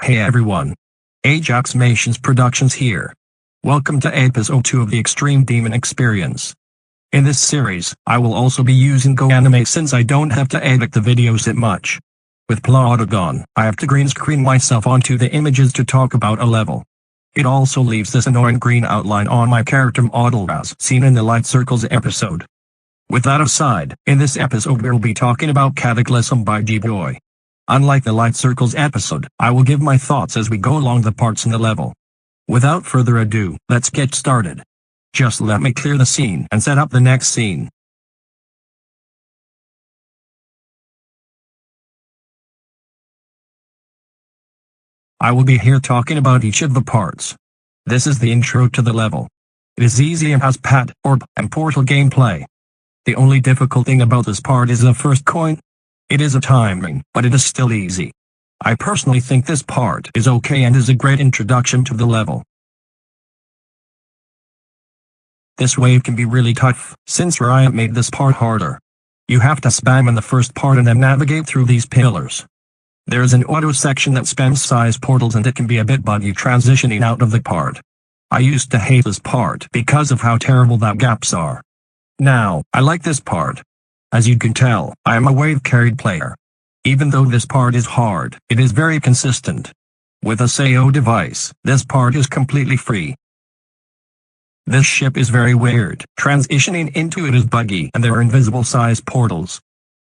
Hey everyone. Ajaxmations Productions here. Welcome to episode 2 of the Extreme Demon Experience. In this series, I will also be using Go Anime since I don't have to edit the videos that much. With Plotagon, I have to green screen myself onto the images to talk about a level. It also leaves this annoying green outline on my character model as seen in the Light Circles episode. With that aside, in this episode we'll be talking about Cataclysm by G-Boy. Unlike the Light Circles episode, I will give my thoughts as we go along the parts in the level. Without further ado, let's get started. Just let me clear the scene and set up the next scene. I will be here talking about each of the parts. This is the intro to the level. It is easy and has pad, orb, and portal gameplay. The only difficult thing about this part is the first coin. It is a timing, but it is still easy. I personally think this part is okay and is a great introduction to the level. This wave can be really tough, since Riot made this part harder. You have to spam in the first part and then navigate through these pillars. There is an auto section that spams size portals and it can be a bit buggy transitioning out of the part. I used to hate this part because of how terrible that gaps are. Now, I like this part. As you can tell, I am a wave-carried player. Even though this part is hard, it is very consistent. With a SAO device, this part is completely free. This ship is very weird, transitioning into it is buggy and there are invisible size portals.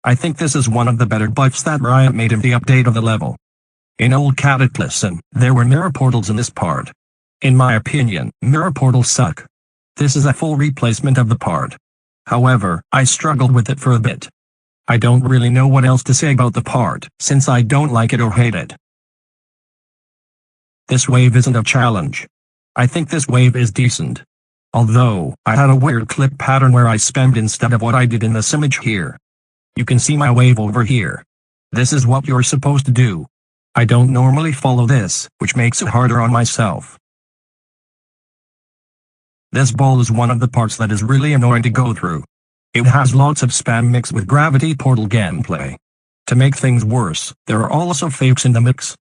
I think this is one of the better buffs that Riot made in the update of the level. In old Cataclysm, there were mirror portals in this part. In my opinion, mirror portals suck. This is a full replacement of the part. However, I struggled with it for a bit. I don't really know what else to say about the part, since I don't like it or hate it. This wave isn't a challenge. I think this wave is decent. Although, I had a weird clip pattern where I spammed instead of what I did in this image here. You can see my wave over here. This is what you're supposed to do. I don't normally follow this, which makes it harder on myself. This ball is one of the parts that is really annoying to go through. It has lots of spam mixed with gravity portal gameplay. To make things worse, there are also fakes in the mix.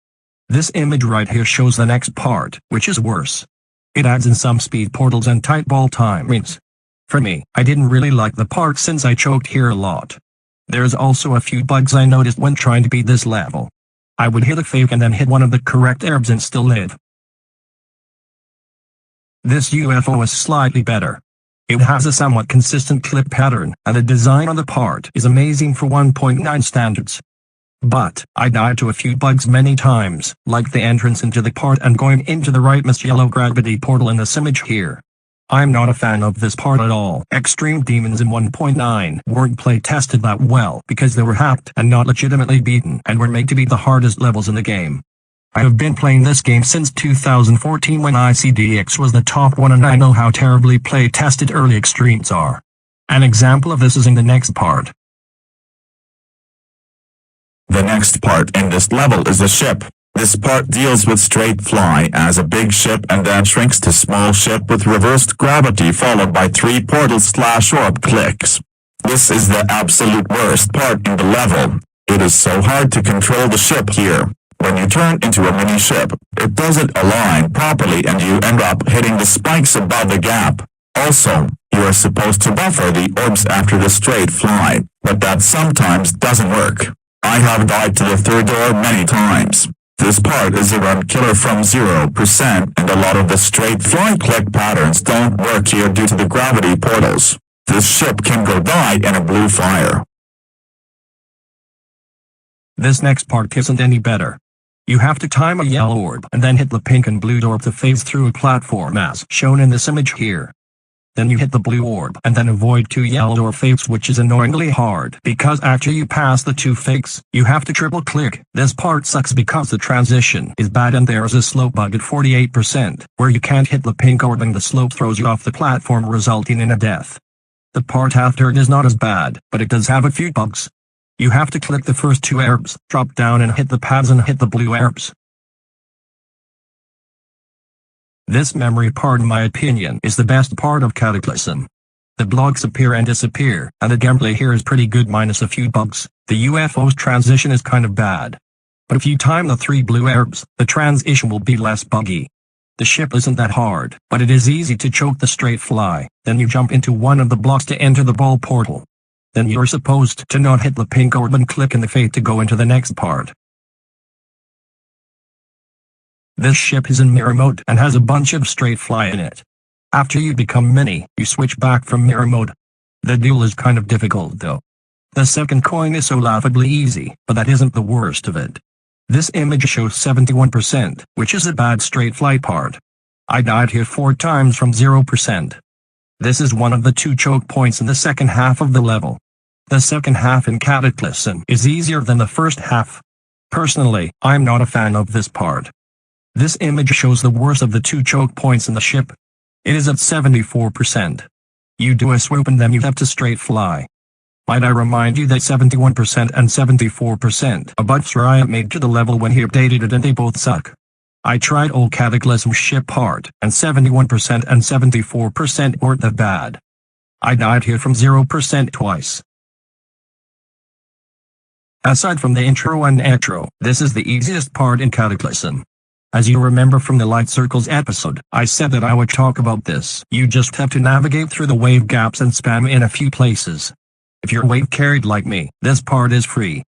This image right here shows the next part, which is worse. It adds in some speed portals and tight ball timings. For me, I didn't really like the part since I choked here a lot. There's also a few bugs I noticed when trying to beat this level. I would hit a fake and then hit one of the correct herbs and still live. This UFO is slightly better. It has a somewhat consistent clip pattern, and the design on the part is amazing for 1.9 standards. But, I died to a few bugs many times, like the entrance into the part and going into the right mist yellow gravity portal in this image here. I'm not a fan of this part at all. Extreme Demons in 1.9 weren't play tested that well because they were hacked and not legitimately beaten and were made to be the hardest levels in the game. I have been playing this game since 2014 when ICDX was the top one and I know how terribly play-tested early extremes are. An example of this is in the next part. The next part in this level is a ship. This part deals with straight fly as a big ship and then shrinks to small ship with reversed gravity followed by 3 portal/orb clicks. This is the absolute worst part in the level. It is so hard to control the ship here. When you turn into a mini-ship, it doesn't align properly and you end up hitting the spikes above the gap. Also, you are supposed to buffer the orbs after the straight fly, but that sometimes doesn't work. I have died to the third orb many times. This part is a run killer from 0% and a lot of the straight fly click patterns don't work here due to the gravity portals. This ship can go die in a blue fire. This next part isn't any better. You have to time a yellow orb and then hit the pink and blue orb to phase through a platform as shown in this image here. Then you hit the blue orb and then avoid 2 yellow orb fakes, which is annoyingly hard because after you pass the 2 fakes, you have to triple click. This part sucks because the transition is bad and there is a slope bug at 48% where you can't hit the pink orb and the slope throws you off the platform resulting in a death. The part after it is not as bad, but it does have a few bugs. You have to click the first 2 herbs, drop down and hit the pads and hit the blue herbs. This memory part in my opinion is the best part of Cataclysm. The blocks appear and disappear, and the gameplay here is pretty good minus a few bugs. The UFO's transition is kind of bad. But if you time the 3 blue herbs, the transition will be less buggy. The ship isn't that hard, but it is easy to choke the straight fly. Then you jump into one of the blocks to enter the ball portal. Then you're supposed to not hit the pink orb and click in the fate to go into the next part. This ship is in mirror mode and has a bunch of straight fly in it. After you become mini, you switch back from mirror mode. The duel is kind of difficult though. The second coin is so laughably easy, but that isn't the worst of it. This image shows 71%, which is a bad straight fly part. I died here 4 times from 0%. This is one of the 2 choke points in the second half of the level. The second half in Cataclysm is easier than the first half. Personally, I'm not a fan of this part. This image shows the worst of the 2 choke points in the ship. It is at 74%. You do a swoop and then you have to straight fly. Might I remind you that 71% and 74% are bugs Riot made to the level when he updated it and they both suck. I tried old Cataclysm ship part, and 71% and 74% weren't that bad. I died here from 0% twice. Aside from the intro and outro, this is the easiest part in Cataclysm. As you remember from the Light Circles episode, I said that I would talk about this. You just have to navigate through the wave gaps and spam in a few places. If you're wave carried like me, this part is free.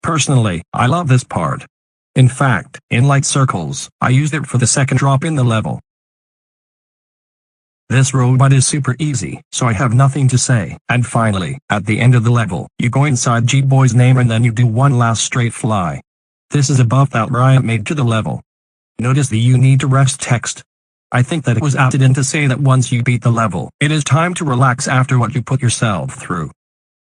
Personally, I love this part. In fact, in Light Circles, I used it for the second drop in the level. This robot is super easy, so I have nothing to say. And finally, at the end of the level, you go inside G-Boy's name and then you do one last straight fly. This is a buff that Riot made to the level. Notice the "you need to rest" text. I think that it was added in to say that once you beat the level, it is time to relax after what you put yourself through.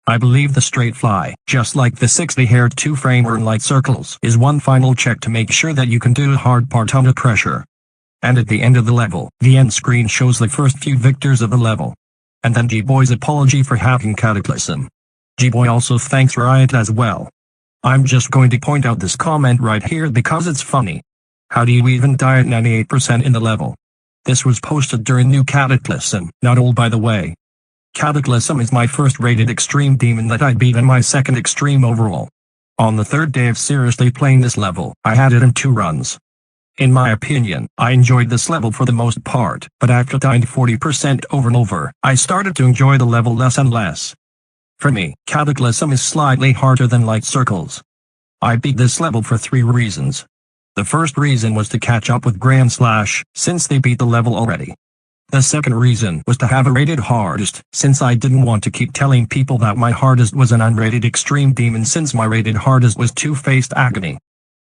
I believe the straight fly, just like the 60-haired 2-framer in Light Circles, is one final check to make sure that you can do the hard part under pressure. And at the end of the level, the end screen shows the first few victors of the level. And then G-Boy's apology for hacking Cataclysm. G-Boy also thanks Riot as well. I'm just going to point out this comment right here because it's funny. How do you even die at 98% in the level? This was posted during New Cataclysm, not old by the way. Cataclysm is my first rated extreme demon that I beat and my second extreme overall. On the 3rd day of seriously playing this level, I had it in 2 runs. In my opinion, I enjoyed this level for the most part, but after dying 40% over and over, I started to enjoy the level less and less. For me, Cataclysm is slightly harder than Light Circles. I beat this level for 3 reasons. The first reason was to catch up with Grand Slash, since they beat the level already. The second reason was to have a rated hardest, since I didn't want to keep telling people that my hardest was an unrated extreme demon since my rated hardest was Two-Faced Agony.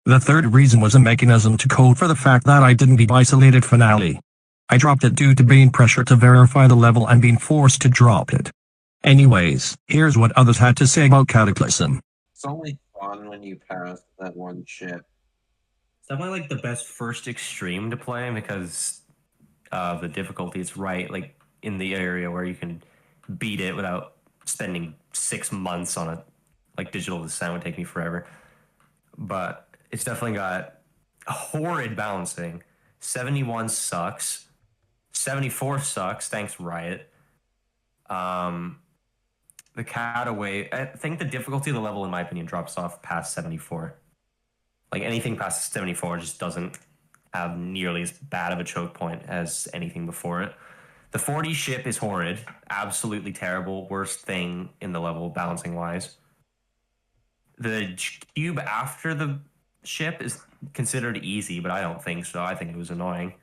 The third reason was a mechanism to code for the fact that I didn't beat Isolated Finale. I dropped it due to being pressured to verify the level and being forced to drop it. Anyways, here's what others had to say about Cataclysm. It's only fun when you pass that one ship. It's definitely like the best first extreme to play because of the difficulty. It's right like in the area where you can beat it without spending 6 months on it. Like Digital Descent would take me forever. But it's definitely got horrid balancing. 71 sucks. 74 sucks, thanks Riot. The Cataway, I think the difficulty of the level, in my opinion, drops off past 74. Like anything past 74 just doesn't have nearly as bad of a choke point as anything before it. The 40 ship is horrid, absolutely terrible, worst thing in the level balancing wise. The cube after the ship is considered easy, but I don't think so. I think it was annoying.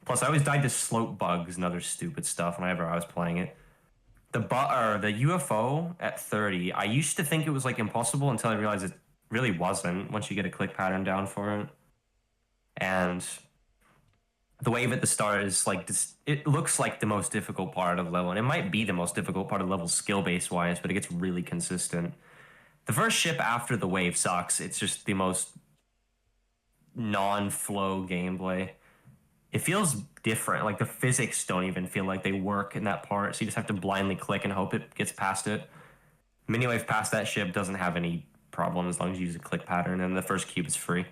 Plus, I always died to slope bugs and other stupid stuff whenever I was playing it. The UFO at 30, I used to think it was like impossible until I realized it really wasn't once you get a click pattern down for it. And the wave at the start is like this, it looks like the most difficult part of the level, and it might be the most difficult part of the level skill base wise, but it gets really consistent. The first ship after the wave sucks. It's just the most non-flow gameplay. It feels different. Like the physics don't even feel like they work in that part, so you just have to blindly click and hope it gets past it. Mini-wave past that ship doesn't have any problem as long as you use a click pattern, and the first cube is free.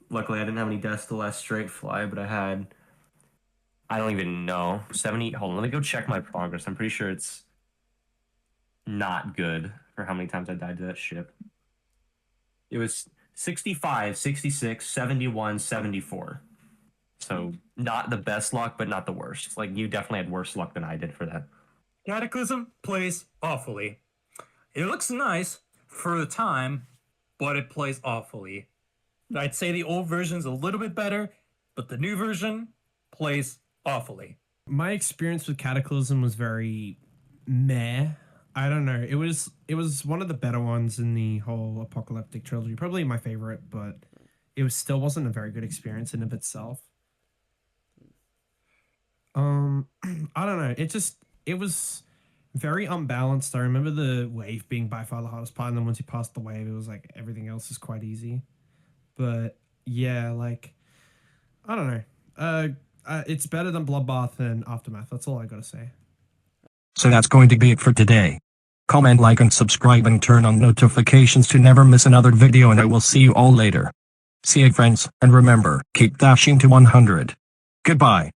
Luckily, I didn't have any deaths the last straight fly, but I had, I don't even know, 70. Hold on, let me go check my progress. I'm pretty sure it's not good for how many times I died to that ship. It was 65, 66, 71, 74. So not the best luck, but not the worst. Like, you definitely had worse luck than I did for that. Cataclysm plays awfully. It looks nice for the time, but it plays awfully. I'd say the old version's a little bit better, but the new version plays awfully. My experience with Cataclysm was very meh. I don't know. It was one of the better ones in the whole apocalyptic trilogy. Probably my favorite, but still wasn't a very good experience in of itself. I don't know. It was very unbalanced. I remember the wave being by far the hardest part, and then once you passed the wave, it was like everything else is quite easy. But yeah, like, I don't know. It's better than Bloodbath and Aftermath. That's all I gotta say. So that's going to be it for today. Comment, like, and subscribe, and turn on notifications to never miss another video, and I will see you all later. See you, friends, and remember, keep dashing to 100. Goodbye.